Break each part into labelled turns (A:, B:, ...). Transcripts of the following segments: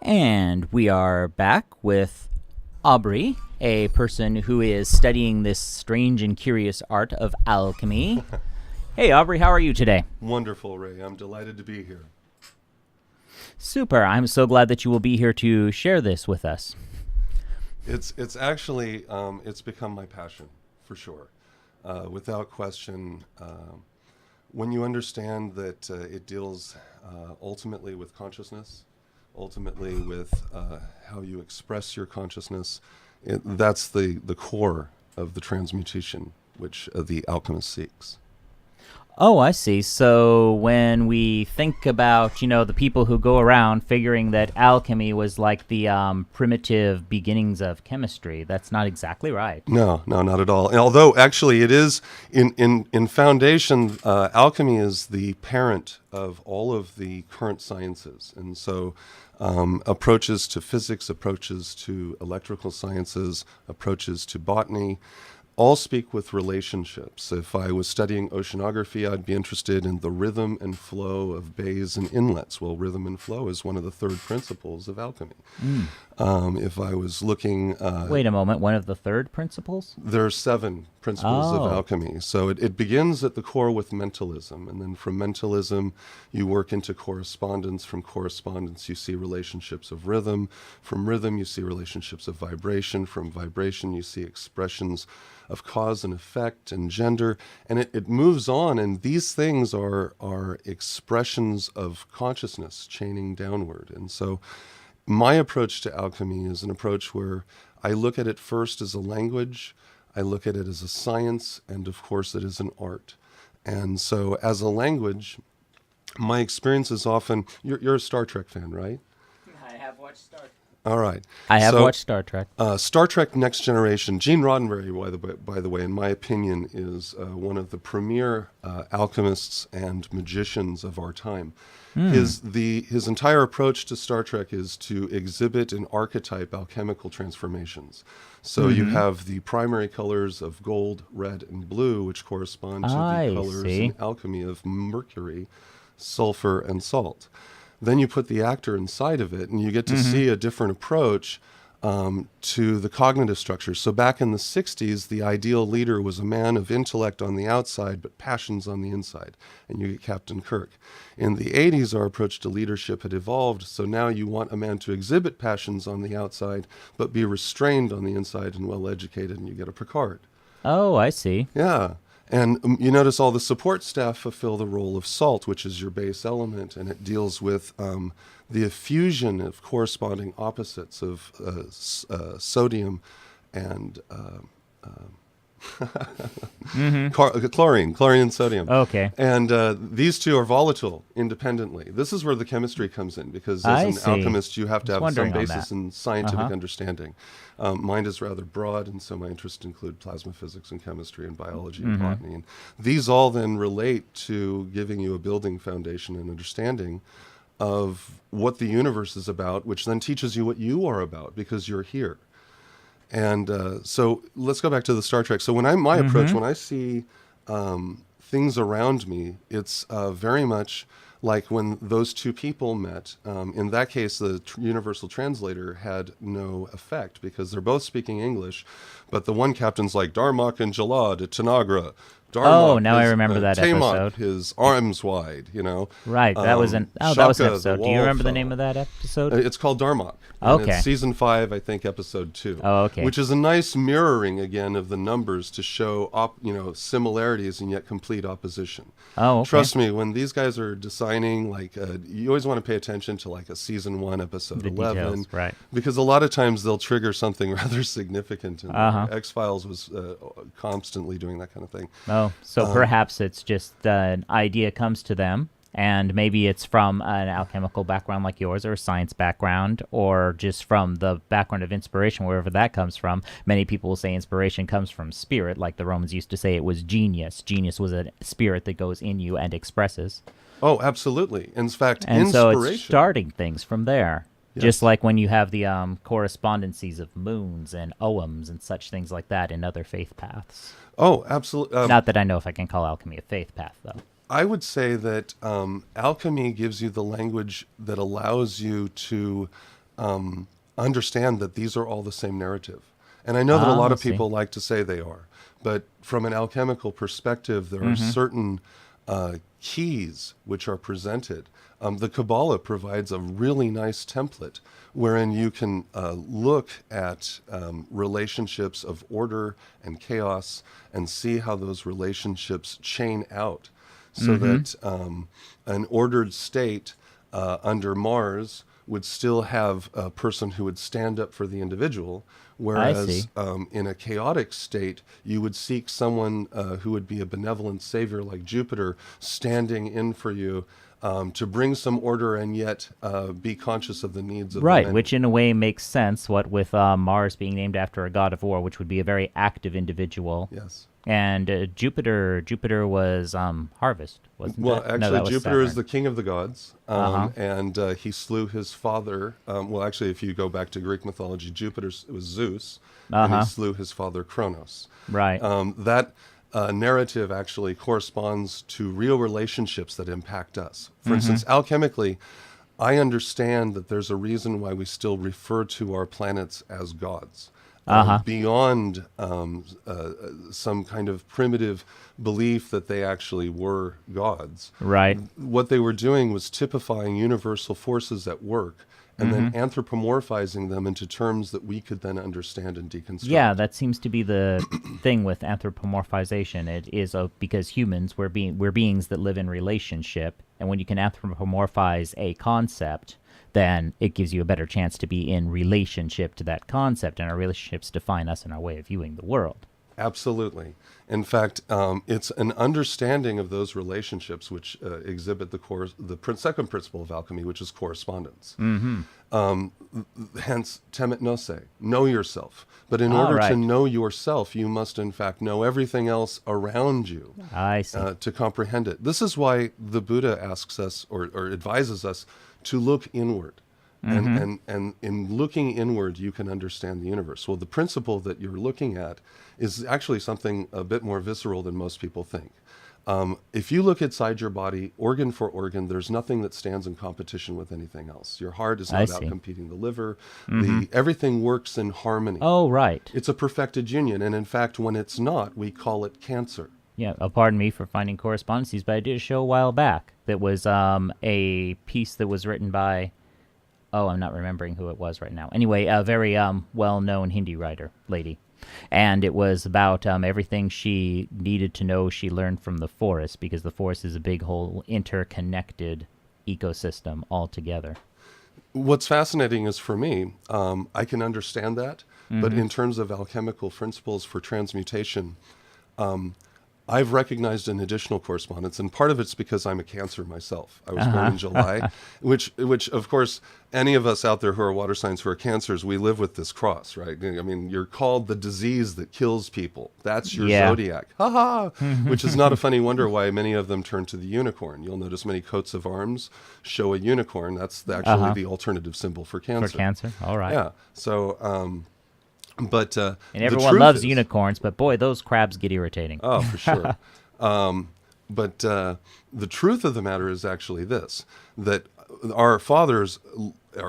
A: And we are back with Aubrey, a person who is studying this strange and curious art of alchemy. Hey, Aubrey, how are you today?
B: Wonderful, Ray. I'm delighted to be here.
A: Super. I'm so glad that you will be here to share this with us.
B: It's actually, it's become my passion, for sure. Without question, when you understand that it deals ultimately with consciousness, ultimately with how you express your consciousness, that's the core of the transmutation which the alchemist seeks.
A: Oh, I see. So when we think about, the people who go around figuring that alchemy was like the primitive beginnings of chemistry, that's not exactly right.
B: No, not at all. Although, actually, it is, in foundation, alchemy is the parent of all of the current sciences. And so approaches to physics, approaches to electrical sciences, approaches to botany, all speak with relationships. If I was studying oceanography, I'd be interested in the rhythm and flow of bays and inlets. Well, rhythm and flow is one of the third principles of alchemy. If I was looking...
A: Wait a moment, one of the third principles?
B: There are 7 principles of alchemy. So it begins at the core with mentalism, and then from mentalism you work into correspondence. From correspondence you see relationships of rhythm. From rhythm you see relationships of vibration. From vibration you see expressions of cause and effect and gender, and it moves on, and these things are expressions of consciousness chaining downward. And so my approach to alchemy is an approach where I look at it first as a language, I look at it as a science, and of course it is an art. And so as a language, my experience is often, you're a Star Trek fan, right?
A: I have watched Star Trek.
B: All right.
A: I have watched Star Trek.
B: Star Trek Next Generation. Gene Roddenberry, by the way, in my opinion, is one of the premier alchemists and magicians of our time. His entire approach to Star Trek is to exhibit and archetype alchemical transformations. So you have the primary colors of gold, red, and blue, which correspond to the colors in alchemy of mercury, sulfur, and salt. Then you put the actor inside of it, and you get to see a different approach to the cognitive structure. So back in the 60s, the ideal leader was a man of intellect on the outside, but passions on the inside, and you get Captain Kirk. In the 80s, our approach to leadership had evolved, so now you want a man to exhibit passions on the outside, but be restrained on the inside and well-educated, and you get a Picard.
A: Oh, I see.
B: Yeah. And you notice all the support staff fulfill the role of salt, which is your base element, and it deals with the effusion of corresponding opposites of sodium and chlorine and sodium.
A: Okay.
B: And these two are volatile independently. This is where the chemistry comes in, because as an alchemist, you have to have some basis in scientific understanding. Mine is rather broad, and so my interests include plasma physics and chemistry and biology and botany. And these all then relate to giving you a building foundation and understanding of what the universe is about, which then teaches you what you are about, because you're here. And so let's go back to the Star Trek. So my approach, when I see things around me, it's very much like when those two people met. In that case, the universal translator had no effect because they're both speaking English, but the one captain's like, Darmok and Jalad, Tanagra. Darmok,
A: now I remember that episode.
B: His arms wide,
A: Right, that was an episode. Do you remember the name of that episode?
B: It's called Darmok.
A: Okay.
B: It's season 5, I think, episode 2.
A: Oh, okay.
B: Which is a nice mirroring again of the numbers to show similarities and yet complete opposition.
A: Oh, okay.
B: Trust me, when these guys are designing, you always want to pay attention to a season 1, episode 11,
A: details, right?
B: Because a lot of times they'll trigger something rather significant. And X-Files was constantly doing that kind of thing.
A: Oh, so perhaps it's just an idea comes to them, and maybe it's from an alchemical background like yours, or a science background, or just from the background of inspiration, wherever that comes from. Many people will say inspiration comes from spirit, like the Romans used to say it was genius. Genius was a spirit that goes in you and expresses.
B: Oh, absolutely. In fact,
A: and
B: inspiration.
A: So it's starting things from there. Yes. Just like when you have the correspondencies of moons and oghams and such things like that in other faith paths.
B: Oh, absolutely.
A: Not that I know if I can call alchemy a faith path, though.
B: I would say that alchemy gives you the language that allows you to understand that these are all the same narrative. And I know that a lot
A: I
B: of
A: see.
B: people like to say they are, but from an alchemical perspective, there are certain keys which are presented. The Kabbalah provides a really nice template wherein you can look at relationships of order and chaos and see how those relationships chain out, so that an ordered state under Mars would still have a person who would stand up for the individual, whereas
A: see.
B: in a chaotic state, you would seek someone who would be a benevolent savior like Jupiter, standing in for you to bring some order and yet be conscious of the needs of the
A: Right,
B: many.
A: which in a way makes sense. What with Mars being named after a god of war, which would be a very active individual.
B: Yes.
A: And Jupiter was harvest, wasn't
B: Well,
A: it? No,
B: actually,
A: that was
B: Jupiter is
A: Saturn.
B: the king of the gods, and he slew his father. Well, actually, if you go back to Greek mythology, Jupiter was Zeus, and he slew his father Kronos.
A: Right.
B: That narrative actually corresponds to real relationships that impact us. For instance, alchemically, I understand that there's a reason why we still refer to our planets as gods. Beyond some kind of primitive belief that they actually were gods.
A: Right.
B: What they were doing was typifying universal forces at work and then anthropomorphizing them into terms that we could then understand and deconstruct.
A: Yeah, that seems to be the thing with anthropomorphization. It is because humans we're beings that live in relationship, and when you can anthropomorphize a concept, then it gives you a better chance to be in relationship to that concept, and our relationships define us and our way of viewing the world.
B: Absolutely. In fact, it's an understanding of those relationships which exhibit the second principle of alchemy, which is correspondence. Hence, temet nose, know yourself. But in order to know yourself, you must in fact know everything else around you
A: I see.
B: to comprehend it. This is why the Buddha asks us or advises us to look inward. And in looking inward, you can understand the universe. Well, the principle that you're looking at is actually something a bit more visceral than most people think. If you look inside your body, organ for organ, there's nothing that stands in competition with anything else. Your heart is not out competing the liver. Everything works in harmony.
A: Oh, right.
B: It's a perfected union. And in fact, when it's not, we call it cancer.
A: Yeah, pardon me for finding correspondences, but I did a show a while back that was a piece that was written by... Oh, I'm not remembering who it was right now. Anyway, a very well-known Hindi writer, lady. And it was about everything she needed to know she learned from the forest, because the forest is a big whole interconnected ecosystem altogether.
B: What's fascinating is, for me, I can understand that, but in terms of alchemical principles for transmutation, I've recognized an additional correspondence, and part of it's because I'm a Cancer myself. I was born in July, which of course, any of us out there who are water signs who are Cancers, we live with this cross, right? I mean, you're called the disease that kills people. That's your zodiac. Ha ha! Which is not a funny wonder why many of them turn to the unicorn. You'll notice many coats of arms show a unicorn. That's actually the alternative symbol for Cancer.
A: For Cancer? All right.
B: Yeah. So... But
A: and everyone loves unicorns, but boy, those crabs get irritating.
B: Oh, for sure. But the truth of the matter is actually this, that our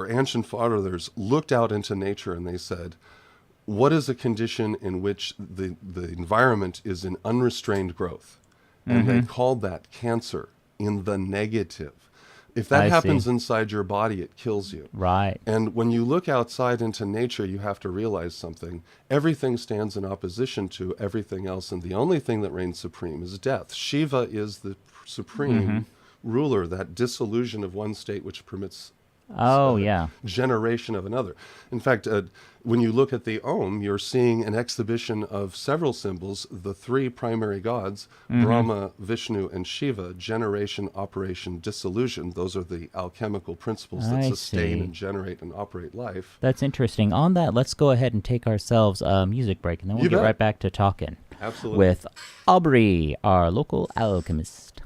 B: ancient fathers looked out into nature and they said, what is a condition in which the environment is in unrestrained growth? And they called that cancer, in the negative. If that happens inside your body, it kills you.
A: Right.
B: And when you look outside into nature, you have to realize something. Everything stands in opposition to everything else, and the only thing that reigns supreme is death. Shiva is the supreme ruler, that dissolution of one state which permits generation of another. In fact, when you look at the Om, you're seeing an exhibition of several symbols, the three primary gods, Brahma, Vishnu, and Shiva, generation, operation, dissolution. Those are the alchemical principles that sustain and generate and operate life.
A: That's interesting. On that, let's go ahead and take ourselves a music break, and then we'll get right back to talking.
B: Absolutely.
A: With Aubrey, our local alchemist.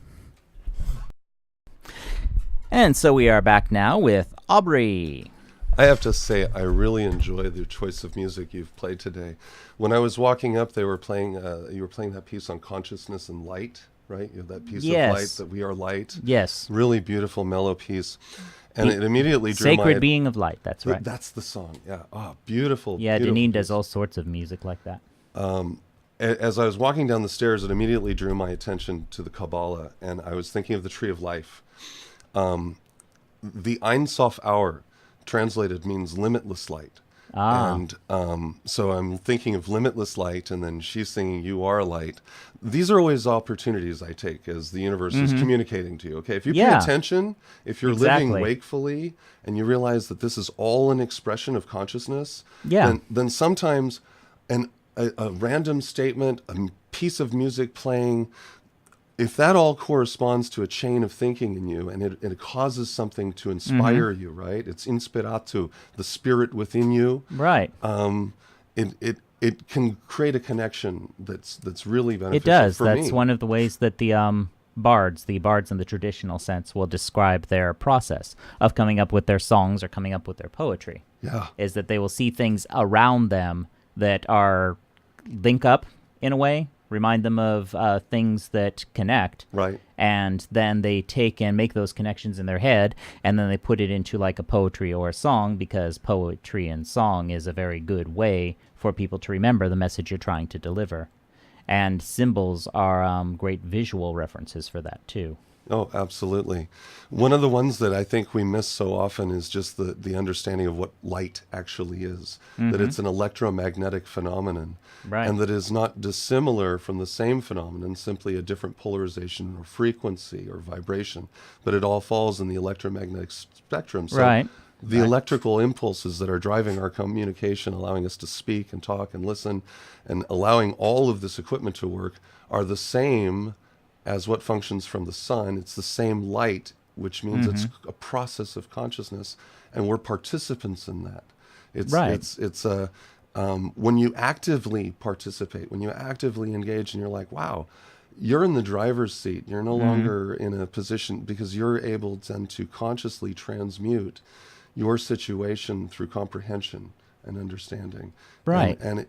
A: And so we are back now with Aubrey.
B: I have to say, I really enjoy the choice of music you've played today. When I was walking up, they were playing. You were playing that piece on consciousness and light, right? You have that piece of light, that we are light.
A: Yes.
B: Really beautiful, mellow piece. And it immediately drew
A: Sacred Being of Light, that's right.
B: That's the song, yeah. Oh, beautiful.
A: Yeah,
B: beautiful
A: Deneen
B: piece.
A: does all sorts of music like that.
B: As I was walking down the stairs, it immediately drew my attention to the Kabbalah, and I was thinking of the Tree of Life. The Ein Sof Hour, translated, means limitless light. And so I'm thinking of limitless light, and then she's singing "You Are Light." These are always opportunities I take as the universe is communicating to you. Okay, if you pay attention, if you're living wakefully, and you realize that this is all an expression of consciousness, then sometimes a random statement, a piece of music playing, if that all corresponds to a chain of thinking in you, and it causes something to inspire you, right? It's inspiratu, the spirit within you.
A: Right.
B: It can create a connection that's really beneficial.
A: It does.
B: For
A: That's
B: me.
A: one of the ways that the bards in the traditional sense will describe their process of coming up with their songs or coming up with their poetry.
B: Yeah.
A: Is that they will see things around them that are link up in a way, remind them of things that connect.
B: Right.
A: And then they take and make those connections in their head, and then they put it into like a poetry or a song, because poetry and song is a very good way for people to remember the message you're trying to deliver. And symbols are great visual references for that too.
B: Oh, absolutely. One of the ones that I think we miss so often is just the understanding of what light actually is, that it's an electromagnetic phenomenon,
A: Right.
B: and that is not dissimilar from the same phenomenon, simply a different polarization or frequency or vibration, but it all falls in the electromagnetic spectrum. So
A: Right.
B: the electrical impulses that are driving our communication, allowing us to speak and talk and listen, and allowing all of this equipment to work, are the same as what functions from the sun. It's the same light, which means it's a process of consciousness, and we're participants in that. It's when you actively participate, when you actively engage, and you're like, wow, you're in the driver's seat. You're no longer in a position, because you're able then to consciously transmute your situation through comprehension and understanding.
A: Right.
B: And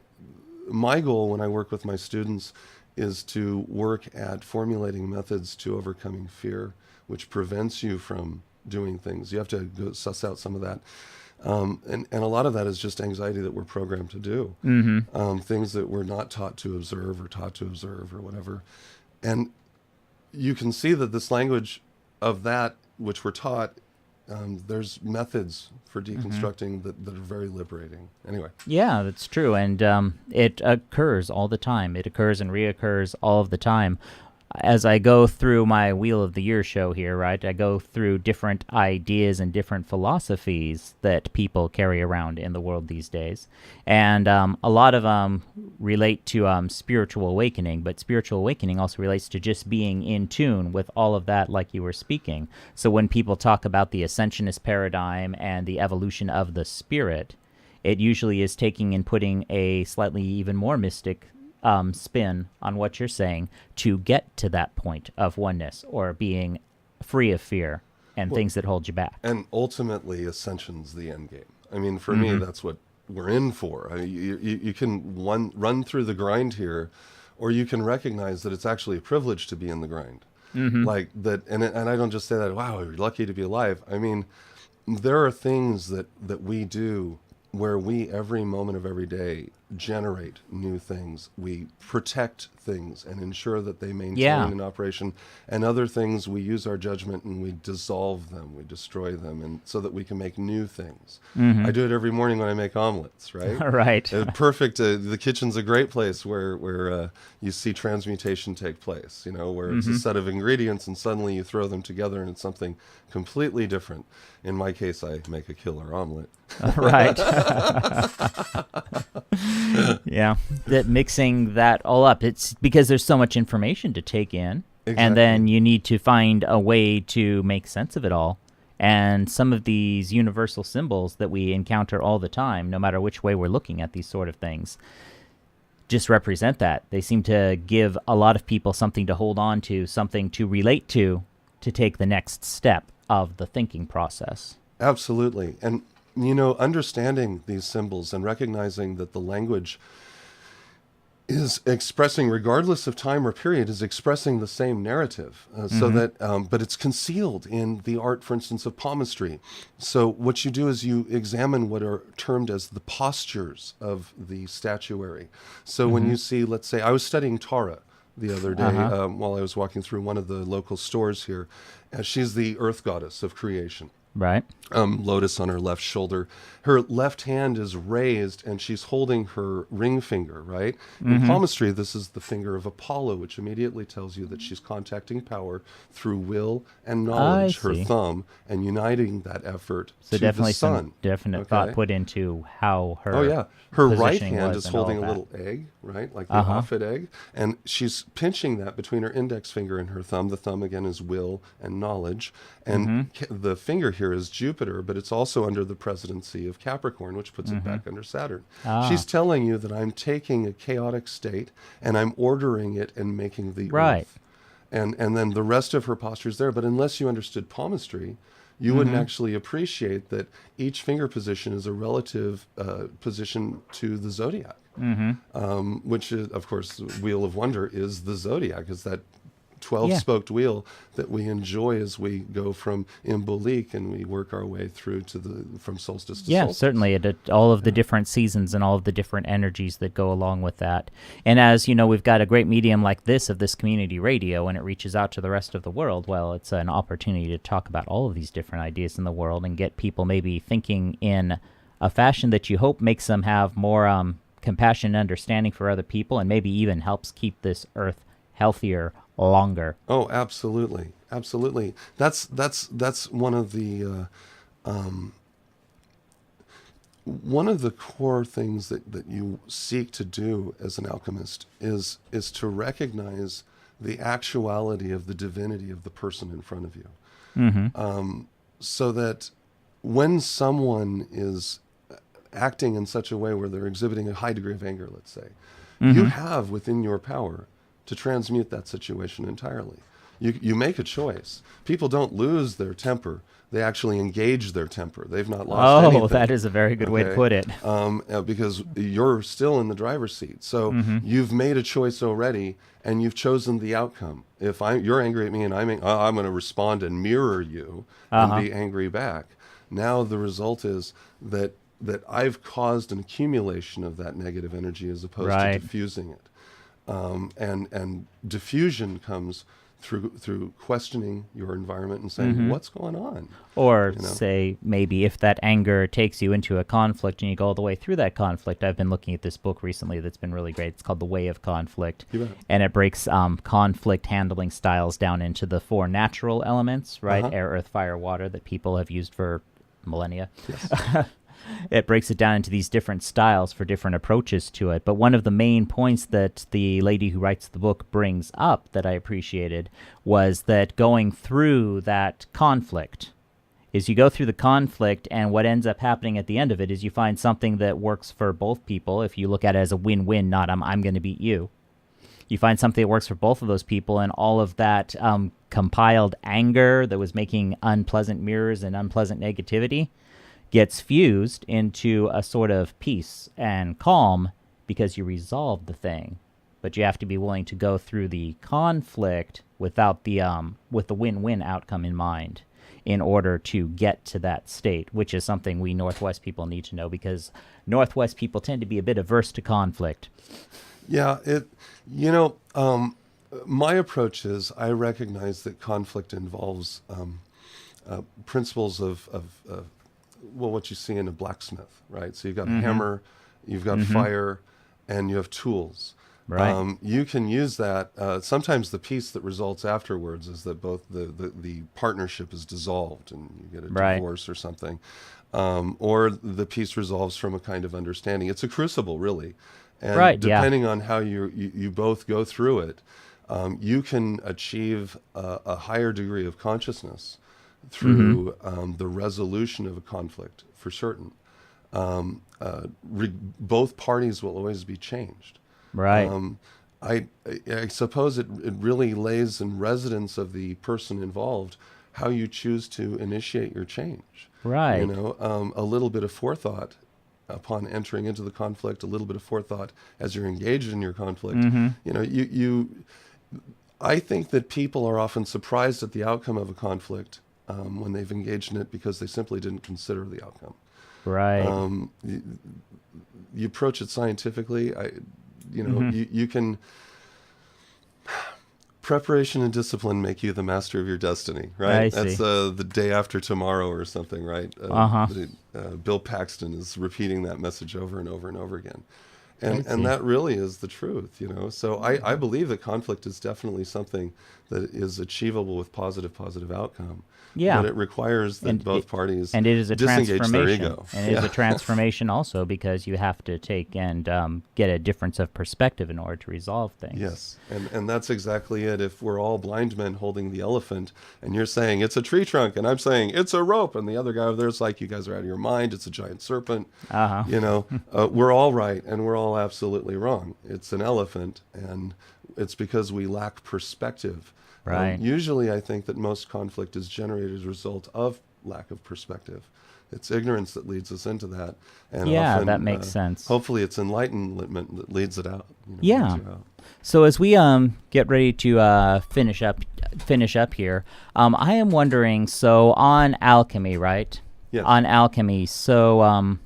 B: my goal when I work with my students is to work at formulating methods to overcoming fear, which prevents you from doing things. You have to go suss out some of that. And a lot of that is just anxiety that we're programmed to do. Things that we're not taught to observe or whatever. And you can see that this language of that which we're taught, there's methods for deconstructing that are very liberating. Anyway.
A: Yeah, that's true. And it occurs all the time. It occurs and reoccurs all of the time. As I go through my Wheel of the Year show here, right, I go through different ideas and different philosophies that people carry around in the world these days. And a lot of them relate to spiritual awakening, but spiritual awakening also relates to just being in tune with all of that, like you were speaking. So when people talk about the ascensionist paradigm and the evolution of the spirit, it usually is taking and putting a slightly even more mystic spin on what you're saying to get to that point of oneness or being free of fear and things that hold you back.
B: And ultimately, ascension's the end game. I mean, for me, that's what we're in for. I mean, you can run through the grind here, or you can recognize that it's actually a privilege to be in the grind. Like that, and I don't just say that, wow, you're lucky to be alive. I mean, there are things that we do where we, every moment of every day, generate new things. We protect things and ensure that they maintain in operation. And other things, we use our judgment and we dissolve them, we destroy them, and so that we can make new things. I do it every morning when I make omelets, right?
A: Right.
B: Perfect. The kitchen's a great place where you see transmutation take place, you know, where it's a set of ingredients and suddenly you throw them together and it's something completely different. In my case, I make a killer omelet.
A: Right. Yeah. That mixing that all up, it's because there's so much information to take in.
B: Exactly.
A: And then you need to find a way to make sense of it all. And some of these universal symbols that we encounter all the time, no matter which way we're looking at these sort of things, just represent that. They seem to give a lot of people something to hold on to, something to relate to take the next step of the thinking process.
B: Absolutely. And, you know, understanding these symbols and recognizing that the language is expressing, regardless of time or period, is expressing the same narrative. So that, but it's concealed in the art, for instance, of palmistry. So what you do is you examine what are termed as the postures of the statuary. So when you see, let's say, I was studying Tara the other day while I was walking through one of the local stores here. She's the earth goddess of creation.
A: Right.
B: Lotus on her left shoulder. Her left hand is raised and she's holding her ring finger, right? In palmistry, this is the finger of Apollo, which immediately tells you that she's contacting power through will and knowledge, her
A: see.
B: thumb, and uniting that effort
A: So
B: to
A: definitely
B: the sun.
A: some definite
B: Okay?
A: thought put into how her
B: Oh, yeah. Her right
A: positioning
B: hand
A: was
B: is
A: and all
B: holding a
A: that.
B: little egg, right? Like the aphid egg. And she's pinching that between her index finger and her thumb. The thumb, again, is will and knowledge. And the finger here is Jupiter, but it's also under the presidency of Capricorn, which puts it back under Saturn. She's telling you that I'm taking a chaotic state and I'm ordering it and making the
A: Right.
B: earth. And then the rest of her posture is there. But unless you understood palmistry, you wouldn't actually appreciate that each finger position is a relative position to the zodiac, which is, of course, the Wheel of Wonder is the zodiac, is that 12-spoked wheel that we enjoy as we go from Imbolc and we work our way through to from solstice to solstice.
A: Certainly. All of the different seasons and all of the different energies that go along with that. And as you know, we've got a great medium like this of this community radio, and it reaches out to the rest of the world. Well, it's an opportunity to talk about all of these different ideas in the world and get people maybe thinking in a fashion that you hope makes them have more compassion and understanding for other people, and maybe even helps keep this earth healthier longer.
B: Oh, absolutely, absolutely. That's one of the core things that you seek to do as an alchemist is to recognize the actuality of the divinity of the person in front of you, so that when someone is acting in such a way where they're exhibiting a high degree of anger, let's say, you have within your power to transmute that situation entirely. You make a choice. People don't lose their temper. They actually engage their temper. They've not lost anything.
A: Oh, that is a very good way to put it.
B: Because you're still in the driver's seat. So you've made a choice already, and you've chosen the outcome. If you're angry at me and I'm going to respond and mirror you and be angry back. Now the result is that I've caused an accumulation of that negative energy as opposed to diffusing it. And diffusion comes through questioning your environment and saying, what's going on?
A: Or say maybe if that anger takes you into a conflict and you go all the way through that conflict. I've been looking at this book recently that's been really great. It's called The Way of Conflict. And it breaks conflict handling styles down into the 4 natural elements, right? Air, earth, fire, water, that people have used for millennia.
B: Yes.
A: It breaks it down into these different styles for different approaches to it. But one of the main points that the lady who writes the book brings up that I appreciated was that going through that conflict is you go through the conflict, and what ends up happening at the end of it is you find something that works for both people. If you look at it as a win-win, not I'm going to beat you. You find something that works for both of those people, and all of that compiled anger that was making unpleasant mirrors and unpleasant negativity gets fused into a sort of peace and calm because you resolved the thing. But you have to be willing to go through the conflict without with the win-win outcome in mind in order to get to that state, which is something we Northwest people need to know, because Northwest people tend to be a bit averse to conflict.
B: Yeah, my approach is I recognize that conflict involves principles of what you see in a blacksmith, right? So you've got a hammer, you've got fire, and you have tools.
A: Right.
B: You can use that. Sometimes the peace that results afterwards is that both the partnership is dissolved and you get a divorce or something. Or the peace resolves from a kind of understanding. It's a crucible, really. And depending on how you both go through it, you can achieve a higher degree of consciousness through the resolution of a conflict, for certain. Both parties will always be changed.
A: Right.
B: I suppose it really lays in residence of the person involved how you choose to initiate your change.
A: Right.
B: A little bit of forethought upon entering into the conflict, a little bit of forethought as you're engaged in your conflict. You know, I think that people are often surprised at the outcome of a conflict when they've engaged in it because they simply didn't consider the outcome.
A: Right.
B: You approach it scientifically. You can. Preparation and discipline make you the master of your destiny, right? That's the day after tomorrow or something, right? Bill Paxton is repeating that message over and over and over again. And that really is the truth, you know? So I believe that conflict is definitely something that is achievable with positive outcome.
A: Yeah.
B: But it requires that both parties
A: and it is a
B: disengage their
A: transformation.
B: ego.
A: And it is a transformation also because you have to take and get a difference of perspective in order to resolve things.
B: Yes, and that's exactly it. If we're all blind men holding the elephant and you're saying it's a tree trunk and I'm saying it's a rope and the other guy over there's like, you guys are out of your mind, it's a giant serpent, you know, we're all right and we're all absolutely wrong. It's an elephant and it's because we lack perspective.
A: Right.
B: Usually I think that most conflict is generated as a result of lack of perspective. It's ignorance that leads us into that. And often,
A: that makes sense.
B: Hopefully it's enlightenment that leads it out. You know,
A: yeah.
B: leads you out.
A: So as we get ready to finish up here, I am wondering, so on alchemy, right?
B: Yes.
A: On alchemy, so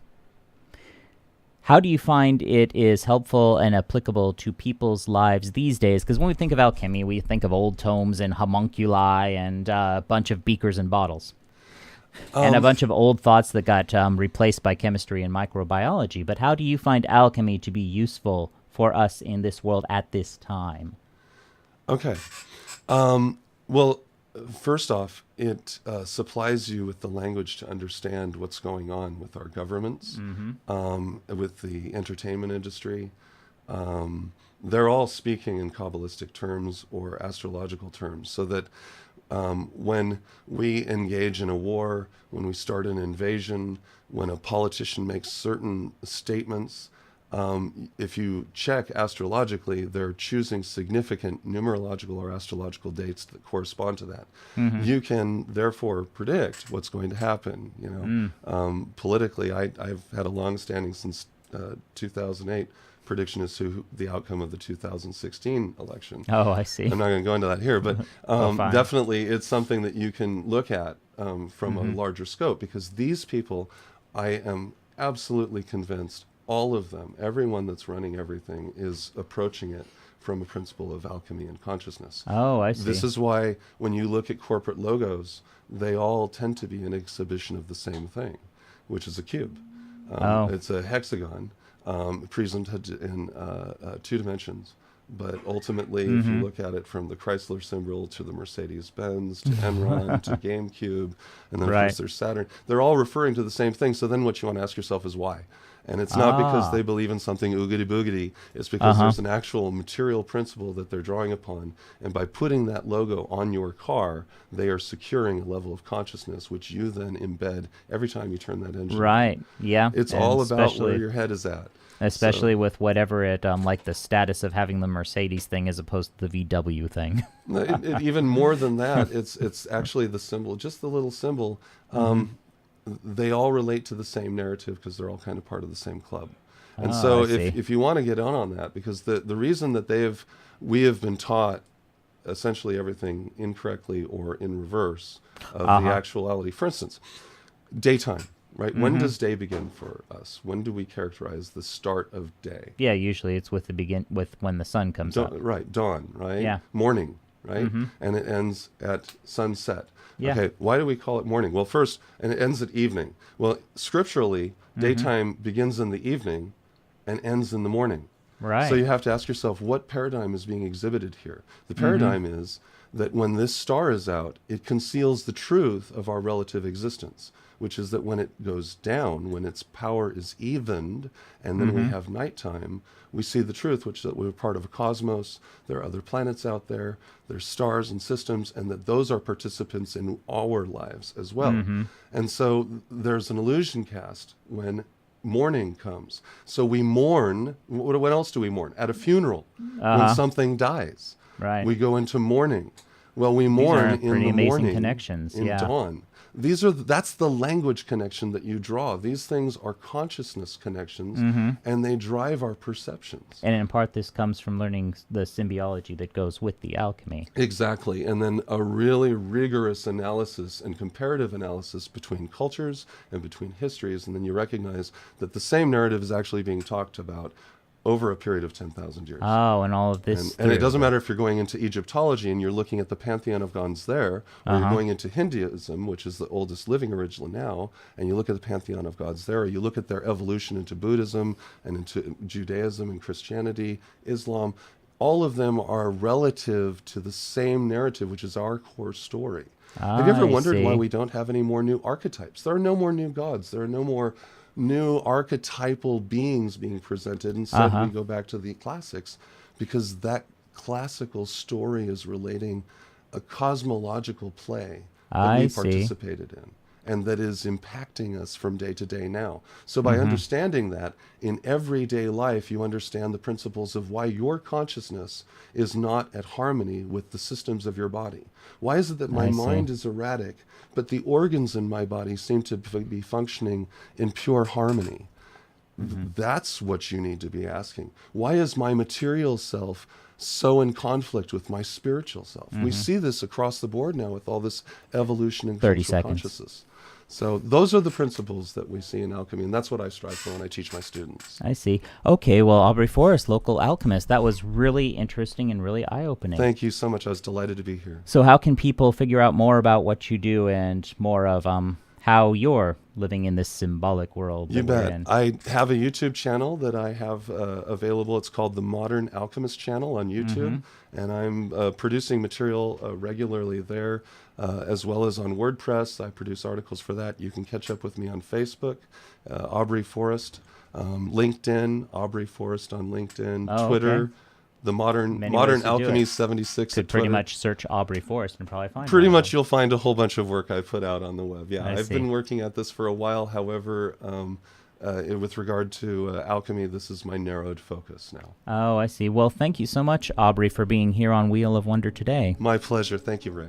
A: how do you find it is helpful and applicable to people's lives these days? Because when we think of alchemy, we think of old tomes and homunculi and a bunch of beakers and bottles. And a bunch of old thoughts that got replaced by chemistry and microbiology. But how do you find alchemy to be useful for us in this world at this time?
B: Okay. Well, first off, it supplies you with the language to understand what's going on with our governments, with the entertainment industry. They're all speaking in Kabbalistic terms or astrological terms, so that when we engage in a war, when we start an invasion, when a politician makes certain statements, if you check astrologically, they're choosing significant numerological or astrological dates that correspond to that. You can therefore predict what's going to happen. You know, politically, I've had a long-standing since 2008 prediction as to the outcome of the 2016 election.
A: Oh, I see.
B: I'm not going to go into that here, but definitely it's something that you can look at from a larger scope, because these people, I am absolutely convinced, all of them, everyone that's running everything is approaching it from a principle of alchemy and consciousness.
A: Oh, I see.
B: This is why when you look at corporate logos, they all tend to be an exhibition of the same thing, which is a cube. It's a hexagon presented in 2 dimensions. But ultimately, if you look at it from the Chrysler symbol to the Mercedes-Benz to Enron to GameCube, and then of course there's Saturn, they're all referring to the same thing. So then what you want to ask yourself is why? And it's not because they believe in something oogity-boogity. It's because there's an actual material principle that they're drawing upon. And by putting that logo on your car, they are securing a level of consciousness, which you then embed every time you turn that engine.
A: Right, yeah.
B: It's all about where your head is at.
A: Especially with whatever it, like the status of having the Mercedes thing as opposed to the VW thing.
B: Even more than that, it's actually the symbol, just the little symbol. They all relate to the same narrative because they're all kind of part of the same club. And so if you want to get on that, because the reason that we have been taught essentially everything incorrectly or in reverse of the actuality. For instance, daytime. Right. When does day begin for us? When do we characterize the start of day?
A: Yeah, usually it's with when the sun comes up.
B: Right, dawn. Right.
A: Yeah.
B: Morning. Right. And it ends at sunset.
A: Yeah.
B: Okay. Why do we call it morning? Well, first, and it ends at evening. Well, scripturally, daytime begins in the evening and ends in the morning.
A: Right.
B: So you have to ask yourself, what paradigm is being exhibited here? The paradigm is that when this star is out, it conceals the truth of our relative existence, which is that when it goes down, when its power is evened, and then we have nighttime, we see the truth, which is that we're part of a cosmos, there are other planets out there, there's stars and systems, and that those are participants in our lives as well. And so there's an illusion cast when morning comes. So we mourn. What else do we mourn? At a funeral, when something dies.
A: Right.
B: We go into mourning. Well, we mourn in the morning,
A: connections.
B: in dawn. That's the language connection that you draw. These things are consciousness connections, and they drive our perceptions.
A: And in part, this comes from learning the symbiology that goes with the alchemy.
B: Exactly. And then a really rigorous analysis and comparative analysis between cultures and between histories. And then you recognize that the same narrative is actually being talked about over a period of 10,000 years.
A: Oh, and all of this.
B: And it doesn't matter if you're going into Egyptology and you're looking at the pantheon of gods there, or you're going into Hinduism, which is the oldest living religion now, and you look at the pantheon of gods there, or you look at their evolution into Buddhism and into Judaism and Christianity, Islam. All of them are relative to the same narrative, which is our core story. Have you ever wondered why we don't have any more new archetypes? There are no more new gods. There are no more new archetypal beings being presented. Instead, we go back to the classics, because that classical story is relating a cosmological play that we participated in, and that is impacting us from day to day now. So by understanding that, in everyday life, you understand the principles of why your consciousness is not at harmony with the systems of your body. Why is it that my mind is erratic, but the organs in my body seem to be functioning in pure harmony? That's what you need to be asking. Why is my material self so in conflict with my spiritual self? We see this across the board now with all this evolution in cultural consciousness. So those are the principles that we see in alchemy, and that's what I strive for when I teach my students.
A: I see. Okay, well, Aubrey Forest, local alchemist, that was really interesting and really eye-opening.
B: Thank you so much. I was delighted to be here.
A: So how can people figure out more about what you do and more of how you're living in this symbolic world?
B: You bet. I have a YouTube channel that I have available. It's called the Modern Alchemist channel on YouTube, and I'm producing material regularly there, as well as on WordPress. I produce articles for that. You can catch up with me on Facebook, Aubrey Forest, LinkedIn, Aubrey Forest on LinkedIn, Twitter.
A: Okay.
B: The Modern Alchemy 76
A: could pretty much search Aubrey Forest and probably find
B: pretty much you'll find a whole bunch of work I put out on the web. Yeah, I've
A: see.
B: been working at this for a while. However, with regard to alchemy, this is my narrowed focus now.
A: Oh, I see. Well, thank you so much, Aubrey, for being here on Wheel of Wonder today.
B: My pleasure. Thank you, Ray.